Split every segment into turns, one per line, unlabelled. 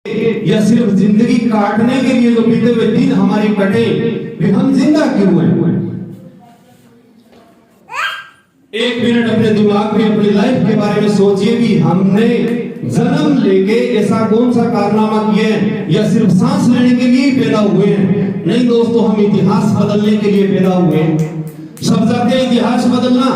या सिर्फ जिंदगी काटने के लिए जो बीते हुए दिन हमारे कटे, वे हम जिंदा क्यों हैं? एक मिनट अपने दिमाग में अपनी लाइफ के बारे में सोचिए भी हमने जन्म लेके ऐसा कौन सा कारनामा किया है या सिर्फ सांस लेने के लिए पैदा हुए हैं? नहीं दोस्तों, हम इतिहास बदलने के लिए पैदा हुए हैं। सब चाहते हैं इतिहास बदलना?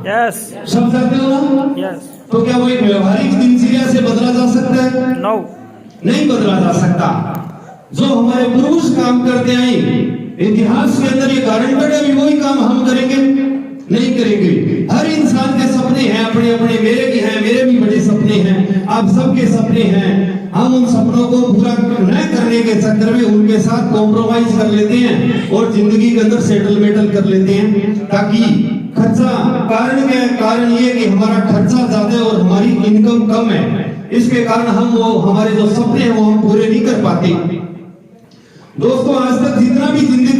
यस।
सब चाहते हो ना?
यस।
तो क्या वो एक व्यवहारिक दिनचर्या से बदला जा सकता है?
नो,
नहीं बदला जा सकता। जो हमारे पूर्वज काम करते आए इतिहास के अंदर, ये गारंटेड है वही काम हम करेंगे? नहीं करेंगे। हर इंसान के सपने हैं अपने अपने, मेरे भी हैं, मेरे भी बड़े सपने हैं, आप सबके सपने हैं। हम उन सपनों को पूरा न करने के चक्कर में उनके साथ कॉम्प्रोमाइज कर लेते हैं और जिंदगी के अंदर सेटलमेंट कर लेते हैं, ताकि खर्चा कारण क्या है? कारण ये कि हमारा खर्चा ज्यादा है और हमारी इनकम कम है। इसके कारण हम वो हमारे जो सपने हैं वो हम पूरे नहीं कर पाते। दोस्तों, आज तक जितना भी जिंदगी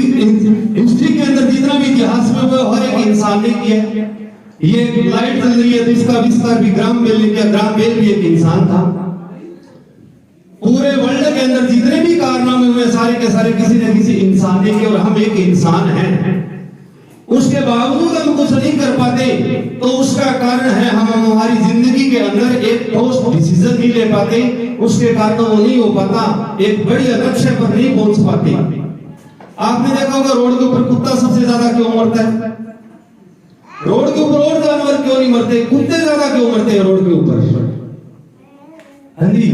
हिस्ट्री के अंदर जितना भी इतिहास में हुआ, हर एक इंसान ने किया। ये लाइट चल रही है तो इसका आविष्कार भी ग्राम बेल ने किया। ग्राम बेल भी एक इंसान था। पूरे वर्ल्ड के अंदर जितने भी कारनामे हुए सारे के सारे किसी न किसी इंसान ने किए और हम एक इंसान हैं। उसके बावजूद हम कुछ नहीं कर पाते तो उसका कारण है हम हमारी जिंदगी के अंदर एक ठोस डिसीजन नहीं ले पाते। उसके कारण वो नहीं हो पाता, एक बड़ी लक्ष्य पर नहीं पहुंच पाते। आपने देखा होगा रोड के ऊपर कुत्ता सबसे ज्यादा क्यों मरता है? रोड के ऊपर और जानवर क्यों नहीं मरते? कुत्ते ज्यादा क्यों मरते हैं रोड के ऊपर? हाँ जी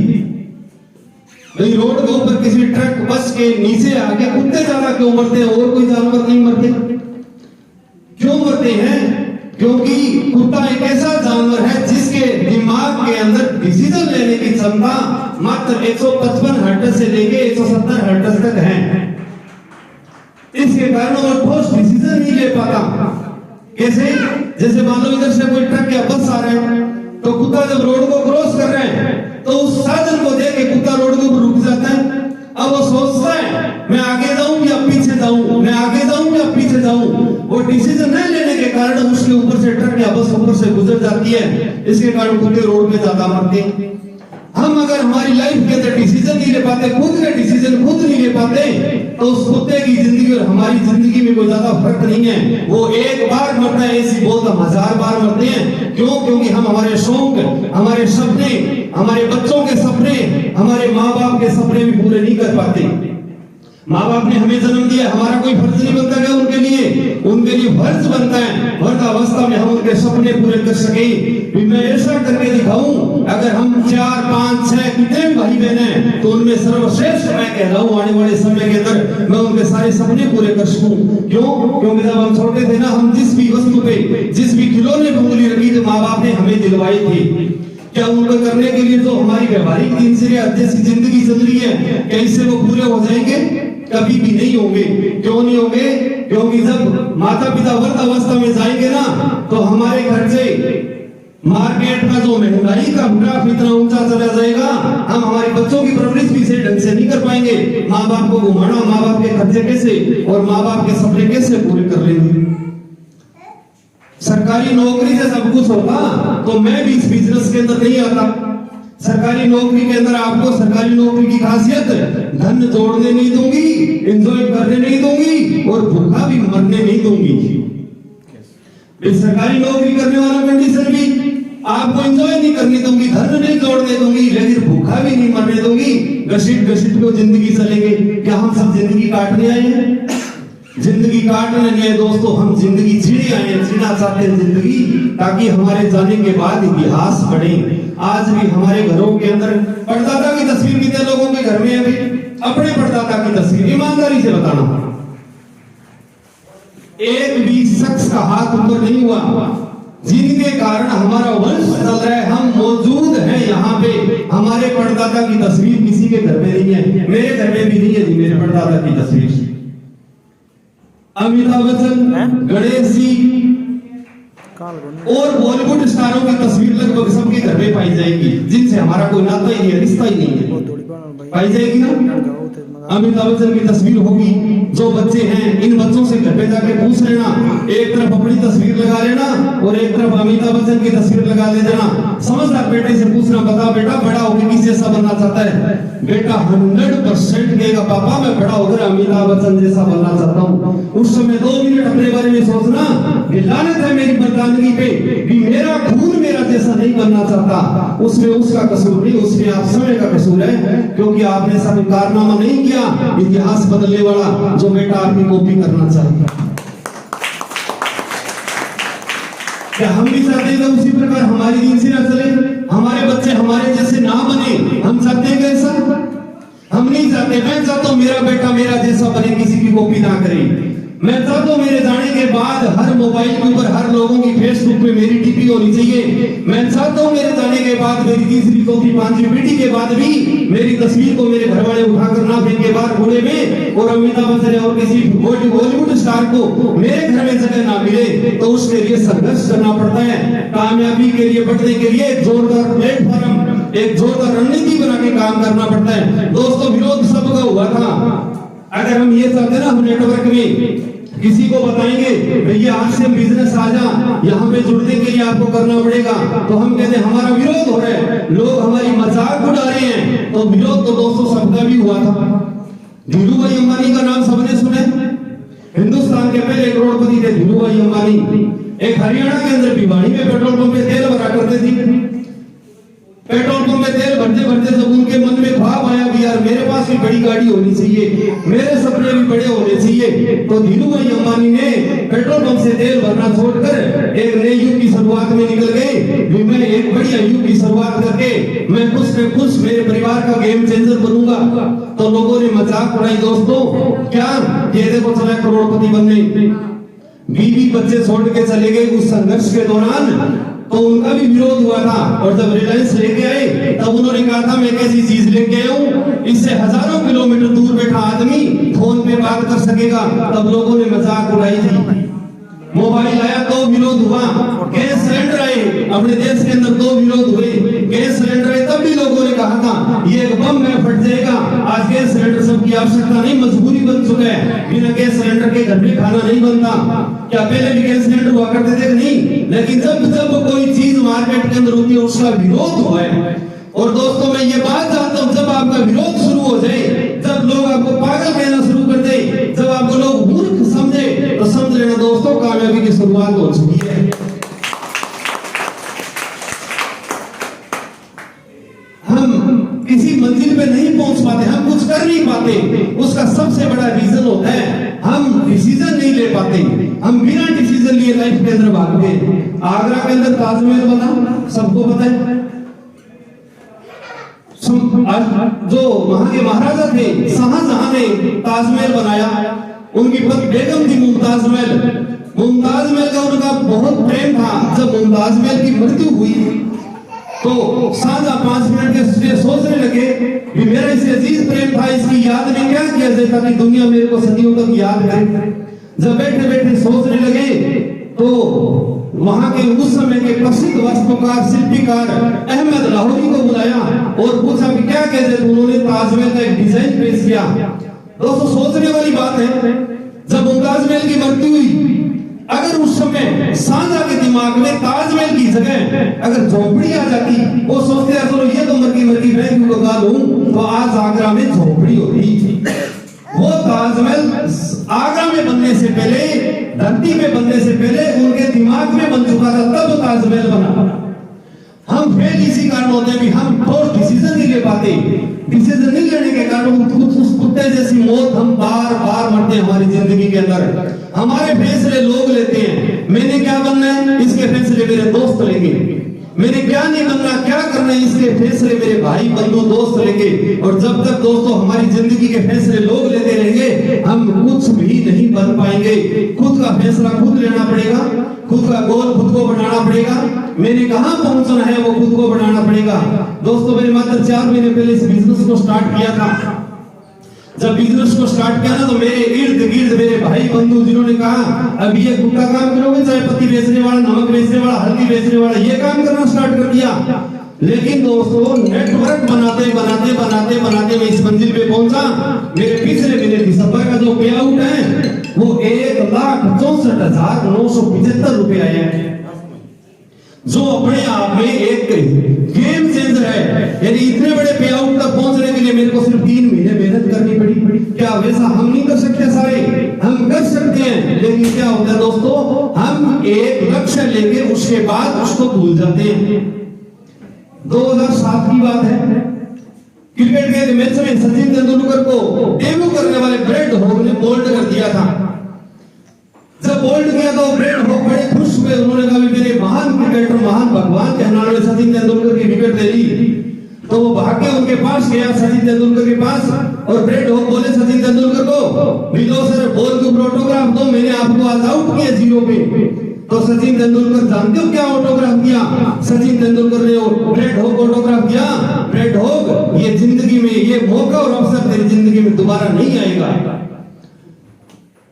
भाई, रोड के ऊपर किसी ट्रक बस के नीचे आके कुत्ते ज्यादा क्यों मरते हैं और कोई जानवर नहीं मरते? क्यों मरते हैं? क्योंकि कुत्ता एक ऐसा जानवर है जिसके दिमाग के अंदर डिसीजन लेने की क्षमता मात्र 155 हर्ट्ज से लेके 170 हर्ट्ज तक है। इसके कारण वो ठोस डिसीजन नहीं ले पाता। कैसे? जैसे मान लो इधर से कोई ट्रक या बस आ रहा है तो कुत्ता जब रोड को क्रॉस कर रहे हैं तो उस साधन को देख के कुत्ता रोड के ऊपर रुक जाता है। अब वो सोचता है मैं आगे जाऊं या पीछे जाऊं, मैं आगे जाऊं या पीछे जाऊं। वो डिसीजन न लेने के कारण उसके ऊपर से ट्रक या बस ऊपर से गुजर जाती है। इसके कारण कुत्ते रोड पे ज्यादा मरते हैं। हम अगर हमारी लाइफ के अंदर डिसीजन नहीं ले पाते, खुद के डिसीजन खुद नहीं ले पाते, तो उस कुत्ते की जिंदगी और हमारी जिंदगी में कोई ज्यादा फर्क नहीं है। वो एक बार मरता है, ऐसी बहुत हम 1000 बार मरते हैं। क्यों? क्योंकि हम हमारे शौक, हमारे सपने, हमारे बच्चों के सपने, हमारे माँ बाप के सपने भी पूरे नहीं कर पाते। माँ बाप ने हमें जन्म दिया, हमारा कोई फर्ज नहीं बनता है उनके लिए फर्ज बनता है वृद्धावस्था में हम उनके सपने पूरे कर सके। मैं ऐसा करके दिखाऊं, अगर हम 4, 5, 6 कितने भी भाई बहन हैं तो उनमें सर्वश्रेष्ठ मैं कह रहा हूं आने वाले समय के अंदर मैं उनके सारे सपने पूरे कर सकूं। क्यों? क्योंकि जब हम छोटे थे ना, हम जिस भी वस्तु पे, जिस भी खिलौने पे उंगली रखी थी माँ बाप ने हमें दिलवाई थी। क्या उनको करने के लिए जो हमारी व्यवहारिक दिनचर्या जैसी जिंदगी चल रही है, क्या इससे वो पूरे हो जाएंगे? कभी भी नहीं होंगे। क्यों नहीं होंगे? क्योंकि जब माता पिता वृद्ध अवस्था में जाएंगे ना तो हमारे खर्चे, मार्केट का जो महंगाई का ग्राफ इतना ऊंचा चला जाएगा, हम हमारे बच्चों की परवरिश भी सही ढंग से नहीं कर पाएंगे। माँ बाप को घुमाना, माँ बाप के खर्चे कैसे और माँ बाप के सपने कैसे पूरे कर लेंगे? सरकारी नौकरी से सब कुछ होता तो मैं भी इस बिजनेस के अंदर नहीं आता। सरकारी नौकरी के अंदर आपको सरकारी नौकरी की खासियत धन जोड़ने नहीं दूंगी, एंजॉय करने नहीं दूंगी और भूखा भी मरने नहीं दूंगी। सरकारी नौकरी करने वाला कंडीशन भी आपको एंजॉय नहीं करने दूंगी, धन नहीं जोड़ने दूंगी, लेकिन भूखा भी नहीं मरने दूंगी। घसीट घसीट को जिंदगी चलेगी। क्या हम सब जिंदगी काटने आए हैं? जिंदगी काटने नहीं है दोस्तों, हम जिंदगी जीने आए हैं, जीना चाहते हैं जिंदगी, ताकि हमारे जाने के बाद इतिहास बढ़े। आज भी हमारे घरों के अंदर परदादा की तस्वीर कितने लोगों के घर में है? अभी अपने परदादा की तस्वीर, ईमानदारी से बताना, एक भी शख्स का हाथ ऊपर नहीं हुआ जिनके कारण हमारा वंश चल रहा है, हम मौजूद हैं यहाँ पे। हमारे परदादा की तस्वीर किसी के घर में नहीं है, मेरे घर में भी नहीं है जी मेरे परदादा की तस्वीर। अमिताभ बच्चन, गणेश जी और बॉलीवुड स्टारों की तस्वीर लगभग सबके घर में पाई जाएगी, जिनसे हमारा कोई नाता ही नहीं है, रिश्ता ही नहीं है। पाई जाएगी ना? अमिताभ बच्चन की तस्वीर होगी। जो बच्चे हैं इन बच्चों से घर पे जाके पूछ लेना, एक तरफ अपनी तस्वीर लगा लेना और एक तरफ अमिताभ बच्चन की तस्वीर लगा ले देना। समझदार बेटे से पूछना, बता बेटा बड़ा होकर किस जैसा बनना चाहता है? बेटा 100% कहेगा पापा मैं बड़ा होकर अमिताभ बच्चन जैसा बनना चाहता हूँ। उस समय 2 मिनट अपने बारे में सोचना कि लानत है मेरी मर्दानगी पे कि मेरा खून मेरा जैसा नहीं बनना चाहता। उसमें उसका कसूर नहीं, उसमें आप समय का कसूर है, क्योंकि आपने ऐसा कोई कारनामा नहीं किया इतिहास बदलने वाला जो बेटा आपकी कॉपी करना चाहिए। क्या हम भी चाहते हैं उसी प्रकार हमारी दिनचर्या चले, हमारे बच्चे हमारे जैसे ना बने? हम चाहते हैं कैसा? हम नहीं चाहते। मैं चाहता हूं मेरा बेटा मेरा जैसा बने, किसी की कॉपी ना करे। मैं चाहता हूं मेरे जाने के बाद हर मोबाइल के ऊपर हर लोगों की फेसबुक पे मेरी डीपी होनी चाहिए। मैं चाहता हूं मेरे जाने के बाद मेरी तीसरी चौथी पांचवी पीढ़ी के बाद भी मेरी तस्वीर को मेरे घर वाले उठाकर ना फेंके बाहर कूड़े में, और अमिताभ बच्चन और किसी बॉलीवुड स्टार को मेरे घर में जगह ना मिले। तो उसके लिए संघर्ष करना पड़ता है। कामयाबी के लिए, बढ़ने के लिए जोरदार प्लेटफॉर्म, एक जोरदार रणनीति बना के काम करना पड़ता है। दोस्तों विरोध सबका हुआ था। अगर हम ये चाहते ना, हम नेटवर्क में किसी को बताएंगे भैया आज से बिजनेस आ जा, यहाँ पे जुड़ने के लिए आपको करना पड़ेगा, तो हम कहते हैं हमारा विरोध हो रहा है, लोग हमारी मजाक उड़ा रहे हैं। तो विरोध तो दोस्तों सबका भी हुआ था। धीरू भाई अंबानी का नाम सबने सुने? हिंदुस्तान के पहले करोड़पति थे धीरू भाई अंबानी। एक हरियाणा के अंदर भिवाड़ी में पेट्रोल पंप पे तेल भरा करते थे। पेट्रोल पंप में तेल भरते भरते जब उनके मन में ख्वाब आया कि यार मेरे पास भी बड़ी गाड़ी होनी चाहिए, मेरे सपने भी बड़े होने चाहिए, तो धीरू भाई अंबानी ने पेट्रोल पंप से तेल भरना छोड़कर एक नए युग की शुरुआत में निकल गए। भी मैं एक बढ़िया युग की शुरुआत करके मैं कुछ न कुछ मेरे परिवार का गेम चेंजर बनूंगा। तो लोगों ने मजाक उड़ाई दोस्तों, क्या ये देखो चला करोड़पति बनने, बीवी बच्चे छोड़ के चले गए। उस संघर्ष के दौरान तो उनका भी विरोध हुआ था, और जब रिलायंस लेके आए तब उन्होंने कहा था मैं कैसी चीज लेके आया हूं, इससे हजारों किलोमीटर दूर बैठा आदमी फोन पे बात कर सकेगा। तब लोगों ने मजाक उड़ाई थी। मोबाइल आया तो विरोध हुआ। गैस सिलेंडर आए अपने देश के अंदर तो विरोध हुए। गैस सिलेंडर आए तब भी लोगों ने कहा था ये एक बम में फट जाएगा। आज गैस सिलेंडर सबकी आवश्यकता नहीं, मजबूरी बन चुका है। बिना गैस सिलेंडर के घर में खाना नहीं बनता। क्या पहले भी गैस सिलेंडर हुआ करते थे? नहीं। लेकिन जब कोई चीज मार्केट के अंदर होती है उसका विरोध हुआ है। और दोस्तों मैं ये बात चाहता हूं, जब आपका विरोध शुरू हो जाए, जब लोग आपको पागल कहना शुरू कर दे, जब आपको लोग मूर्ख समझे, तो समझ लेना दोस्तों कामयाबी की शुरुआत हो चुकी है। हम किसी मंजिल पे नहीं पहुंच पाते, हम कुछ कर नहीं पाते, उसका सबसे बड़ा रीजन होता है हम डिसीजन नहीं ले पाते। हम बिना डिसीजन लिए लाइफ के अंदर भागते हैं। आगरा के अंदर ताजमहल बना, सबको पता है। जो वहां के महाराजा थे शाहजहां ने ताजमहल बनाया। उनकी पत्नी बेगम थी मुमताज महल का उनका बहुत प्रेम था। जब मुमताज महल की मृत्यु हुई तो शाहजहां 5 मिनट के सोचने लगे कि मेरा इससे अजीज प्रेम था, इसकी याद में क्या किया जाए ताकि दुनिया मेरे को सदियों तक याद करे। जब बैठे बैठे सोचने लगे तो वहां के उस समय के प्रसिद्ध वास्तुकार शिल्पीकार अहमद लाहौरी को बुलाया और पूछा कि क्या कहते थे। उन्होंने ताजमहल का एक डिजाइन पेश किया। दोस्तों सोचने वाली बात है, जब मुमताज महल की मृत्यु हुई, अगर उस समय शाहजहां के दिमाग में ताजमहल की जगह अगर झोपड़ी आ जाती, वो सोचते हैं चलो ये तो मरगी मैं क्यों लगा लूं, तो आज आगरा में झोपड़ी होती। वो ताजमहल आगरा में बनने से पहले, धरती में बनने से पहले उनके दिमाग में बन चुका था, तब ताजमहल बना। हम फेल इसी कारण होते हैं कि हम ठोस डिसीजन नहीं ले पाते। डिसीजन नहीं लेने के कारण उस कुत्ते जैसी मौत हम बार बार मरते हैं हमारी जिंदगी के अंदर। हमारे फैसले लोग लेते हैं। मैंने क्या बनना है, इसके फैसले मेरे दोस्त लेंगे। मैंने क्या नहीं बनना, क्या करना है, इसके फैसले मेरे भाई बंधु दोस्त लेंगे। और जब तक दोस्तों हमारी जिंदगी के फैसले लोग लेते रहेंगे, हम कुछ भी नहीं बन पाएंगे। खुद का फैसला खुद लेना पड़ेगा, खुद का गोल खुद को बनाना पड़ेगा। मैंने कहां पहुंचना है वो खुद को बनाना पड़ेगा। दोस्तों मैंने मात्र 4 महीने पहले इस बिजनेस को स्टार्ट किया था। जब बिजनेस को स्टार्ट किया ना, तो मेरे इर्द गिर्द मेरे भाई बंधु जिन्होंने कहा अब ये गुटखा काम करोगे, चाय पत्ती बेचने वाला, नमक बेचने वाला, हल्दी बेचने वाला, ये काम करना स्टार्ट कर दिया। लेकिन दोस्तों नेटवर्क बनाते बनाते बनाते बनाते मैं इस मंजिल पे पहुंचा। मेरे पिछले महीने दिसंबर का जो पे आउट है वो 1,64,975 रुपए आया है, जो अपने आप में एक गेम चेंजर है। यानी इतने बड़े पे आउट तक पहुंचने के लिए मेरे को सिर्फ 3 महीने मेहनत करनी पड़ी। क्या वैसा हम नहीं कर सकते? सारे हम कर सकते हैं, लेकिन क्या होता है दोस्तों, हम एक लक्ष्य लेके उसके बाद उसको भूल जाते हैं। 2007 की बात है, क्रिकेट के मैच में सचिन तेंदुलकर को डेब्यू करने वाले ब्रेड हॉग ने बोल्ड कर दिया था। जब बोल्ड किया तो ब्रेड हॉग बड़े खुश हुए। उन्होंने कहा मेरे महान क्रिकेटर, महान भगवान के नाम में सचिन तेंदुलकर की विकेट ले ली। तो वो भाग के उनके पास गया, सचिन तेंदुलकर के पास, और ब्रेड हॉग बोले सचिन तेंदुलकर को, मिलो सर, बॉल के ऊपर ऑटोग्राफ दो, मैंने आपको आज आउट किया 0 पे। तो सचिन तेंदुलकर जानते हो क्या ऑटोग्राफ किया? सचिन तेंदुलकर ने ब्रेड हॉग ऑटोग्राफ किया, ब्रेड हॉग ये जिंदगी में ये मौका और अवसर तेरी जिंदगी में दोबारा नहीं आएगा।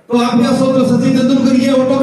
तो आप क्या सोच रहे हो, सचिन तेंदुलकर ये ऑटोग्राफ